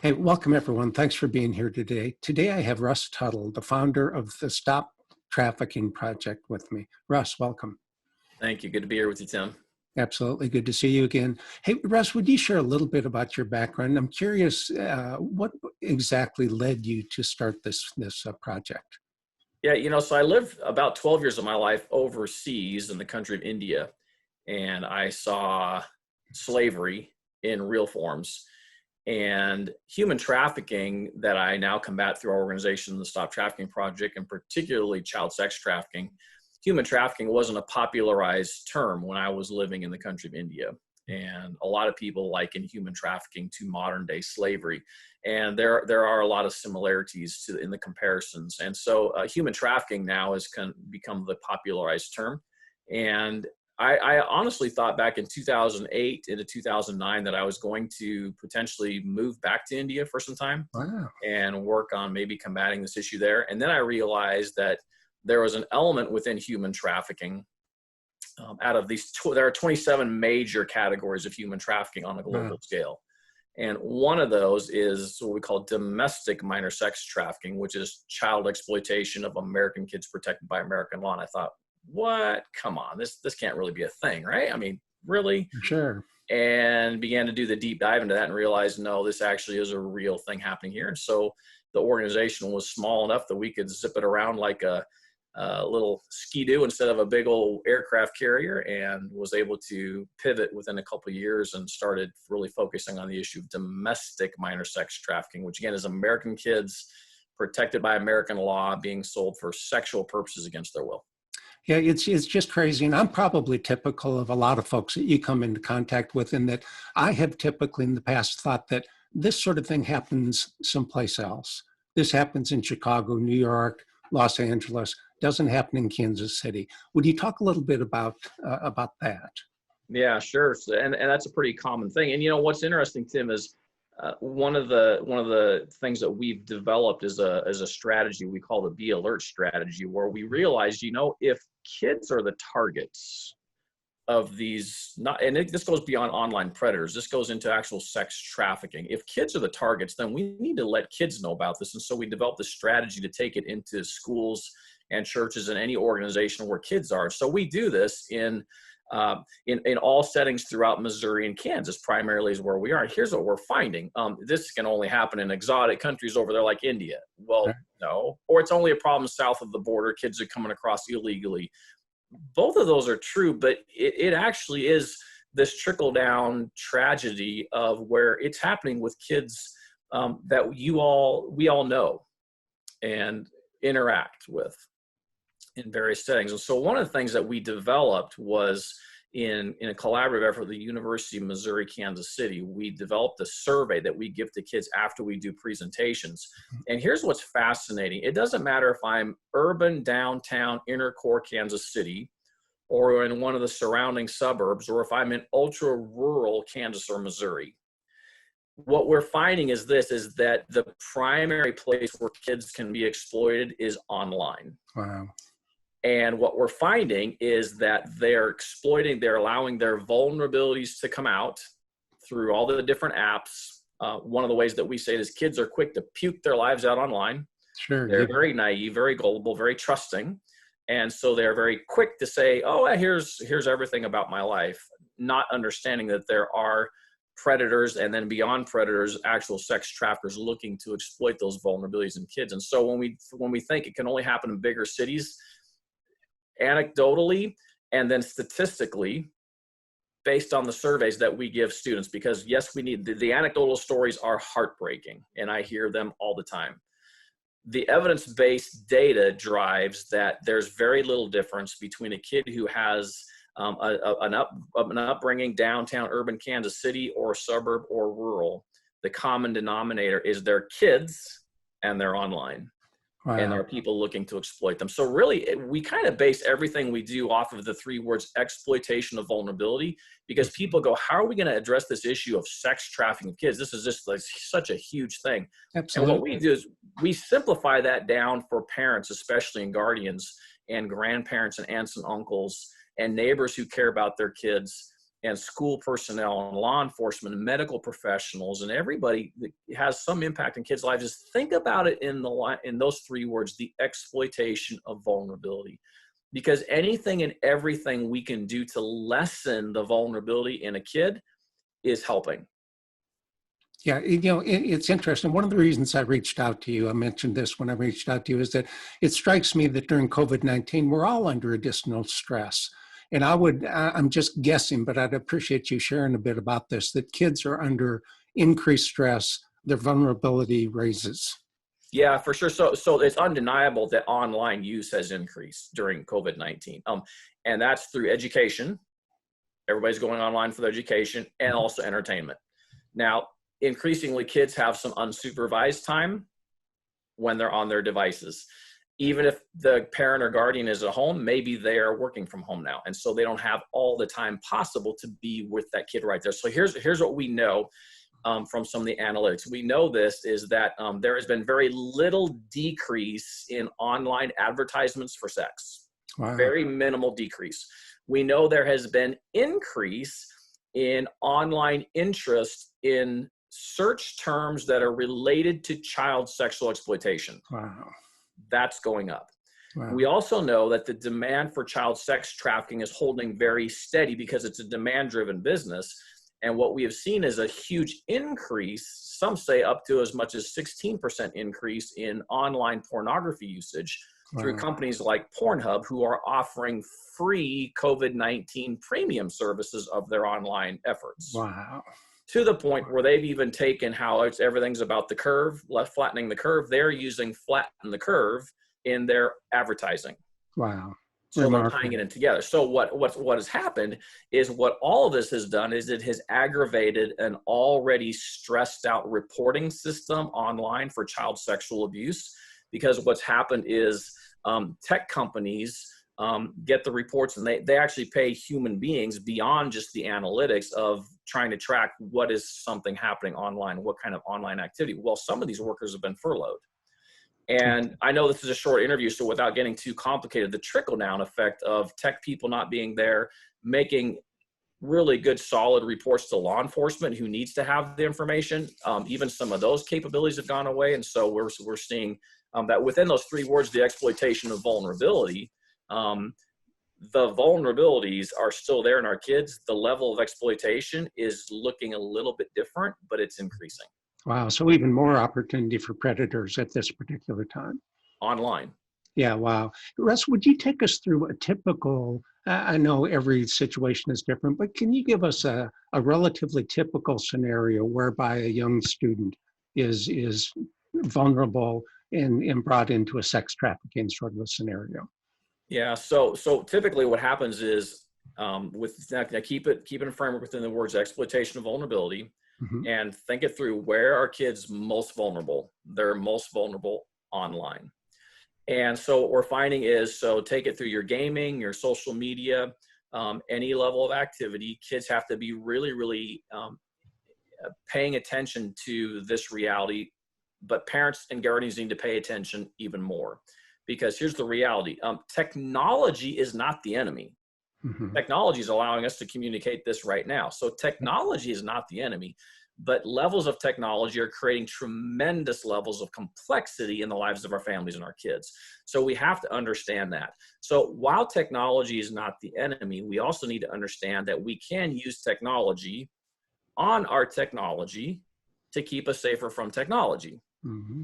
Hey, welcome everyone. Thanks for being here today. Today I have Russ Tuttle, the founder of the Stop Trafficking Project with me. Russ, welcome. Thank you. Good to be here with you, Tim. Absolutely. Good to see you again. Hey, Russ, would you share a little bit about your background? I'm curious, what exactly led you to start this project? Yeah, so I lived about 12 years of my life overseas in the country of India, and I saw slavery in real forms and human trafficking that I now combat through our organization, the Stop Trafficking Project, and particularly child sex trafficking. Human trafficking wasn't a popularized term when I was living in the country of India. And a lot of people liken human trafficking to modern day slavery. And there are a lot of similarities in the comparisons. And so human trafficking now has become the popularized term. And I honestly thought back in 2008 into 2009 that I was going to potentially move back to India for some time. Wow. And work on maybe combating this issue there. And then I realized that there was an element within human trafficking. Out of these, there are 27 major categories of human trafficking on a global scale. And one of those is what we call domestic minor sex trafficking, which is child exploitation of American kids protected by American law. And I thought, what? Come on, this can't really be a thing, right? I mean, really? Sure. And began to do the deep dive into that and realized, no, this actually is a real thing happening here. And so the organization was small enough that we could zip it around like a little ski-doo instead of a big old aircraft carrier, and was able to pivot within a couple of years and started really focusing on the issue of domestic minor sex trafficking, which again is American kids protected by American law being sold for sexual purposes against their will. Yeah, it's just crazy. And I'm probably typical of a lot of folks that you come into contact with, in that I have typically in the past thought that this sort of thing happens someplace else. This happens in Chicago, New York, Los Angeles, doesn't happen in Kansas City. Would you talk a little bit about that? Yeah, sure. And that's a pretty common thing. And what's interesting, Tim, is one of the things that we've developed is a strategy we call the Be Alert strategy, where we realized, if kids are the targets of these, this goes beyond online predators, this goes into actual sex trafficking. If kids are the targets, then we need to let kids know about this. And so we developed a strategy to take it into schools and churches and any organization where kids are. So we do this in all settings throughout Missouri and Kansas, primarily is where we are. Here's what we're finding. This can only happen in exotic countries over there like India. Well, no. Or it's only a problem south of the border. Kids are coming across illegally. Both of those are true, but it actually is this trickle-down tragedy of where it's happening with kids that we all know and interact with in various settings. And so one of the things that we developed was in a collaborative effort with the University of Missouri, Kansas City, we developed a survey that we give to kids after we do presentations. And here's what's fascinating. It doesn't matter if I'm urban, downtown, inner core Kansas City, or in one of the surrounding suburbs, or if I'm in ultra rural Kansas or Missouri. What we're finding is that the primary place where kids can be exploited is online. Wow. And what we're finding is that they're allowing their vulnerabilities to come out through all the different apps. One of the ways that we say it is kids are quick to puke their lives out online. Sure. They're very naive, very gullible, very trusting. And so they're very quick to say, oh, here's everything about my life, not understanding that there are predators, and then beyond predators, actual sex traffickers looking to exploit those vulnerabilities in kids. And so when we think it can only happen in bigger cities, anecdotally and then statistically, based on the surveys that we give students, because yes, we need the anecdotal stories are heartbreaking, and I hear them all the time. The evidence-based data drives that there's very little difference between a kid who has an upbringing downtown urban Kansas City or suburb or rural. The common denominator is their kids and they're online. Wow. And there are people looking to exploit them. So really, we kind of base everything we do off of the three words exploitation of vulnerability, because people go, how are we going to address this issue of sex trafficking of kids? This is just like such a huge thing. Absolutely. And what we do is we simplify that down for parents, especially, and guardians and grandparents and aunts and uncles and neighbors who care about their kids. and school personnel and law enforcement and medical professionals and everybody that has some impact in kids' lives, is think about it in those three words: the exploitation of vulnerability. Because anything and everything we can do to lessen the vulnerability in a kid is helping. Yeah, it's interesting. One of the reasons I reached out to you, I mentioned this when I reached out to you, is that it strikes me that during COVID-19, we're all under additional stress. And I'm just guessing, but I'd appreciate you sharing a bit about this, that kids are under increased stress, their vulnerability raises. Yeah, for sure. So it's undeniable that online use has increased during COVID-19. And that's through education. Everybody's going online for their education, and also entertainment. Now, increasingly, kids have some unsupervised time when they're on their devices. Even if the parent or guardian is at home, maybe they are working from home now. And so they don't have all the time possible to be with that kid right there. So here's what we know from some of the analytics. We know this is that there has been very little decrease in online advertisements for sex. Wow. Very minimal decrease. We know there has been increase in online interest in search terms that are related to child sexual exploitation. Wow. That's going up. Wow. We also know that the demand for child sex trafficking is holding very steady because it's a demand-driven business. And what we have seen is a huge increase, some say up to as much as 16% increase in online pornography usage through companies like Pornhub, who are offering free COVID-19 premium services of their online efforts. Wow. To the point where they've even taken how everything's about the curve, left flattening the curve. They're using flatten the curve in their advertising. Wow. So they're tying it in together. So what has happened is, what all of this has done is it has aggravated an already stressed out reporting system online for child sexual abuse. Because what's happened is tech companies get the reports, and they actually pay human beings beyond just the analytics of trying to track what is something happening online, what kind of online activity. Well, some of these workers have been furloughed. And I know this is a short interview, so without getting too complicated, the trickle-down effect of tech people not being there, making really good, solid reports to law enforcement who needs to have the information, even some of those capabilities have gone away. And so we're seeing that within those three words, the exploitation of vulnerability, the vulnerabilities are still there in our kids. The level of exploitation is looking a little bit different, but it's increasing. Wow. So even more opportunity for predators at this particular time. Online. Yeah. Wow. Russ, would you take us through a typical, I know every situation is different, but can you give us a relatively typical scenario whereby a young student is vulnerable and brought into a sex trafficking sort of a scenario? Yeah. So typically what happens is, keep it in framework within the words exploitation of vulnerability. Mm-hmm. And think it through. Where are kids most vulnerable? They're most vulnerable online. And so what we're finding is, so take it through your gaming, your social media, any level of activity. Kids have to be really, really paying attention to this reality, but parents and guardians need to pay attention even more, because here's the reality. Technology is not the enemy. Mm-hmm. Technology is allowing us to communicate this right now. So technology is not the enemy, but levels of technology are creating tremendous levels of complexity in the lives of our families and our kids. So we have to understand that. So while technology is not the enemy, we also need to understand that we can use technology on our technology to keep us safer from technology. Mm-hmm.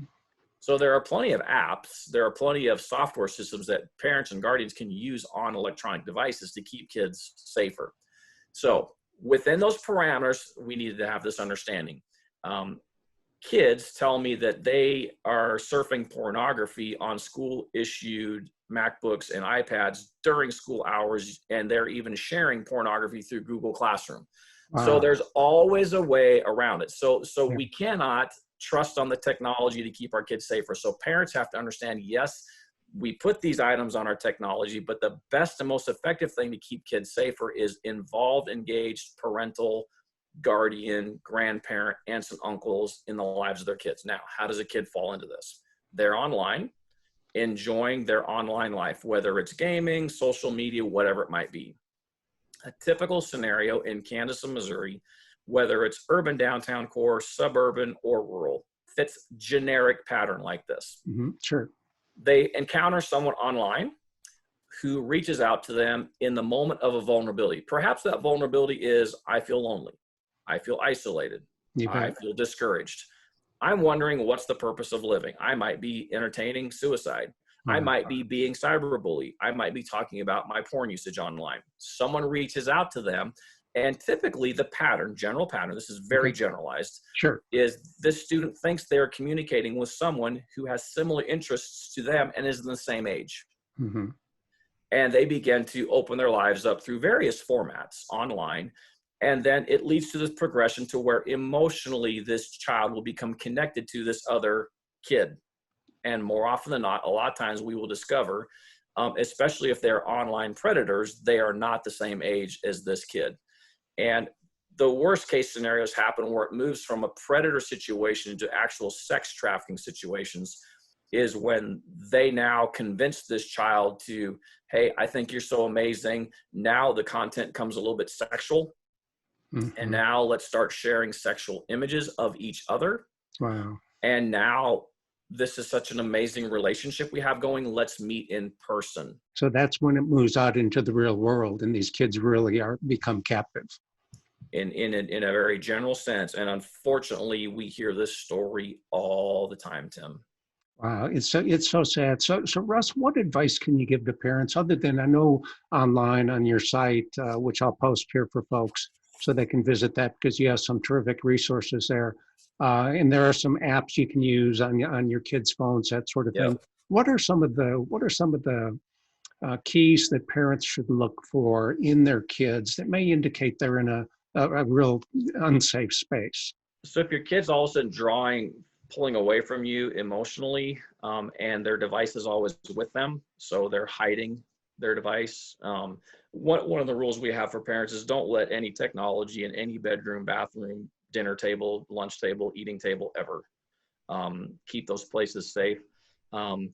So there are plenty of apps, there are plenty of software systems that parents and guardians can use on electronic devices to keep kids safer. So within those parameters, we needed to have this understanding. Kids tell me that they are surfing pornography on school-issued MacBooks and iPads during school hours, and they're even sharing pornography through Google Classroom. Wow. So there's always a way around it. So we cannot trust on the technology to keep our kids safer. So parents have to understand, yes, we put these items on our technology, but the best and most effective thing to keep kids safer is involved, engaged parental, guardian, grandparent, aunts and uncles in the lives of their kids. Now, how does a kid fall into this? They're online, enjoying their online life, whether it's gaming, social media, whatever it might be. A typical scenario in Kansas and Missouri, whether it's urban downtown core, suburban, or rural, fits generic pattern like this. Sure. They encounter someone online who reaches out to them in the moment of a vulnerability. Perhaps that vulnerability is, I feel lonely, I feel isolated, You I bet. feel discouraged. I'm wondering what's the purpose of living. I might be entertaining suicide. I Wow. might be being cyberbullied. I might be talking about my porn usage online. Someone reaches out to them, and typically the pattern, general pattern, this is very Okay. generalized, Sure. is this student thinks they're communicating with someone who has similar interests to them and is in the same age. Hmm. And they begin to open their lives up through various formats online. And then it leads to this progression to where emotionally this child will become connected to this other kid. And more often than not, a lot of times we will discover, especially if they're online predators, they are not the same age as this kid. And the worst case scenarios happen where it moves from a predator situation to actual sex trafficking situations, is when they now convince this child to, hey, I think you're so amazing. Now the content comes a little bit sexual. And Hmm. now let's start sharing sexual images of each other. Wow. And now this is such an amazing relationship we have going. Let's meet in person. So that's when it moves out into the real world, and these kids really are become captive. In a very general sense. And unfortunately, we hear this story all the time, Tim. Wow, it's so sad. So Russ, what advice can you give to parents other than, I know online on your site, which I'll post here for folks so they can visit that because you have some terrific resources there, and there are some apps you can use on your kids' phones, that sort of thing. Yep. What are some of the keys that parents should look for in their kids that may indicate they're in a real unsafe space? So if your kid's all of a sudden pulling away from you emotionally, and their device is always with them, so they're hiding their device. One of the rules we have for parents is don't let any technology in any bedroom, bathroom, dinner table, lunch table, eating table ever. Keep those places safe. One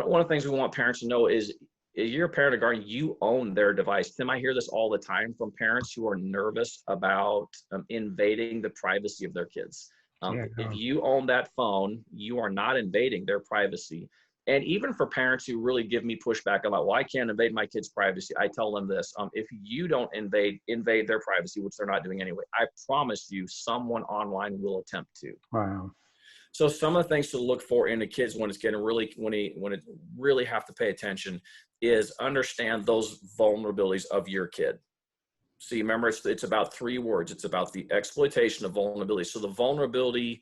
of the things we want parents to know is you're a parent or guardian, you own their device. Tim, I hear this all the time from parents who are nervous about invading the privacy of their kids. Yeah. If you own that phone, you are not invading their privacy. And even for parents who really give me pushback about, well, I can't invade my kids' privacy, I tell them this: if you don't invade their privacy, which they're not doing anyway, I promise you, someone online will attempt to. Wow. So some of the things to look for in the kids when it's getting really, when it really have to pay attention, is understand those vulnerabilities of your kid. So you remember, it's about 3 words. It's about the exploitation of vulnerability. So the vulnerability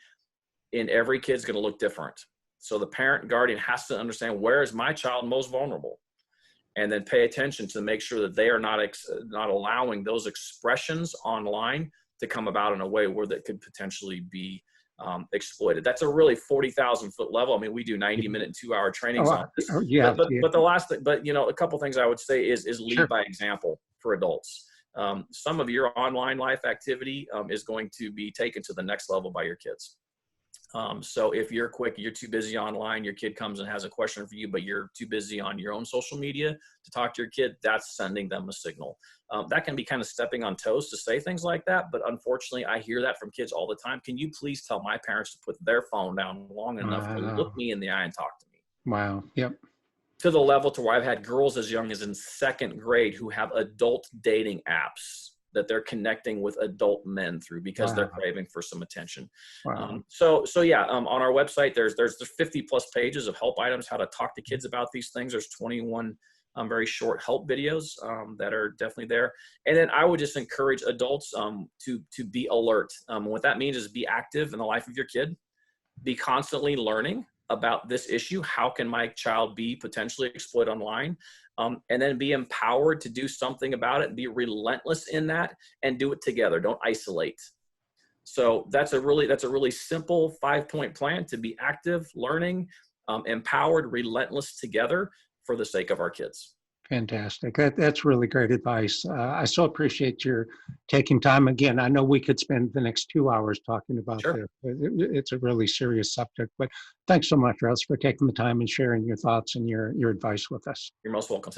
in every kid is going to look different. So the parent and guardian has to understand, where is my child most vulnerable? And then pay attention to make sure that they are not allowing those expressions online to come about in a way where that could potentially be exploited. That's a really 40,000 foot level. I mean, we do 90-minute and 2-hour trainings on this. Yeah. But the last thing, a couple things I would say is lead Sure. by example for adults. Some of your online life activity is going to be taken to the next level by your kids. So if you're too busy online, your kid comes and has a question for you, but you're too busy on your own social media to talk to your kid, that's sending them a signal. That can be kind of stepping on toes to say things like that, but unfortunately, I hear that from kids all the time. Can you please tell my parents to put their phone down long enough to look me in the eye and talk to me? Wow. Yep. To the level to where I've had girls as young as in 2nd grade who have adult dating apps that they're connecting with adult men through because they're craving for some attention. Wow. So yeah, on our website, there's 50 plus pages of help items, how to talk to kids about these things. There's 21 very short help videos that are definitely there. And then I would just encourage adults to be alert. What that means is be active in the life of your kid, be constantly learning about this issue. How can my child be potentially exploited online? And then be empowered to do something about it, be relentless in that, and do it together. Don't isolate. So that's a really simple 5-point plan to be active, learning, empowered, relentless together for the sake of our kids. Fantastic. That's really great advice. I so appreciate your taking time. Again, I know we could spend the next 2 hours talking about Sure. this. It's a really serious subject, but thanks so much, Russ, for taking the time and sharing your thoughts and your advice with us. You're most welcome, Tim.